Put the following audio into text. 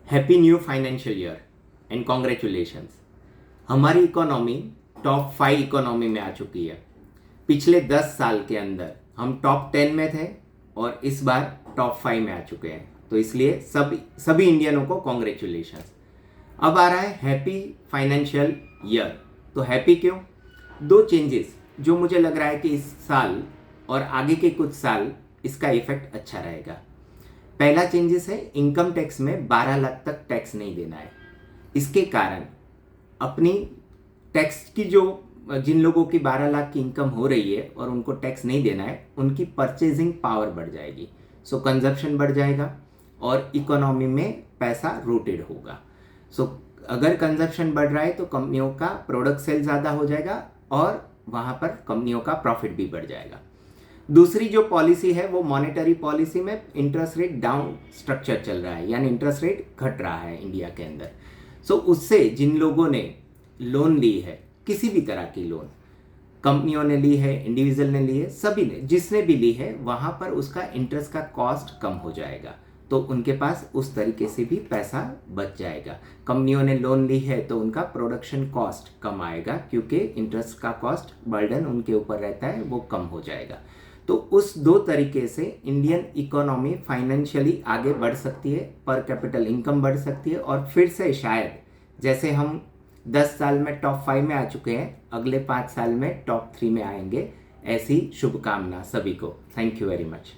Happy new financial year and congratulations. हमारी economy top 5 economy में आ चुकी है। पिछले 10 साल के अंदर हम टॉप 10 में थे और इस बार टॉप 5 में आ चुके हैं, तो इसलिए सभी इंडियनों को कॉन्ग्रेचुलेशंस। अब आ रहा है हैप्पी फाइनेंशियल ईयर। तो हैप्पी क्यों? दो चेंजेस जो मुझे लग रहा है कि इस साल और आगे के कुछ साल इसका इफेक्ट अच्छा रहेगा। पहला चेंजेस है इनकम टैक्स में 12 लाख तक टैक्स नहीं देना है। इसके कारण अपनी टैक्स की जिन लोगों की 12 लाख की इनकम हो रही है और उनको टैक्स नहीं देना है, उनकी परचेजिंग पावर बढ़ जाएगी। सो कंजप्शन बढ़ जाएगा और इकोनॉमी में पैसा रोटेट होगा। सो अगर कंजप्शन बढ़ रहा है तो कंपनियों का प्रोडक्ट सेल ज़्यादा हो जाएगा और वहाँ पर कंपनियों का प्रॉफिट भी बढ़ जाएगा। दूसरी जो पॉलिसी है वो मॉनेटरी पॉलिसी में इंटरेस्ट रेट डाउन स्ट्रक्चर चल रहा है, यानी इंटरेस्ट रेट घट रहा है इंडिया के अंदर। सो उससे जिन लोगों ने लोन ली है, किसी भी तरह की लोन, कंपनियों ने ली है, इंडिविजुअल ने ली है, सभी ने जिसने भी ली है, वहाँ पर उसका इंटरेस्ट का कॉस्ट कम हो जाएगा, तो उनके पास उस तरीके से भी पैसा बच जाएगा। कंपनियों ने लोन ली है तो उनका प्रोडक्शन कॉस्ट कम आएगा, क्योंकि इंटरेस्ट का कॉस्ट बर्डन उनके ऊपर रहता है, वो कम हो जाएगा। तो उस दो तरीके से इंडियन इकोनॉमी फाइनेंशियली आगे बढ़ सकती है, पर कैपिटल इनकम बढ़ सकती है और फिर से शायद जैसे हम 10 साल में टॉप 5 में आ चुके हैं, अगले 5 साल में टॉप 3 में आएंगे। ऐसी शुभकामना सभी को। Thank you very much.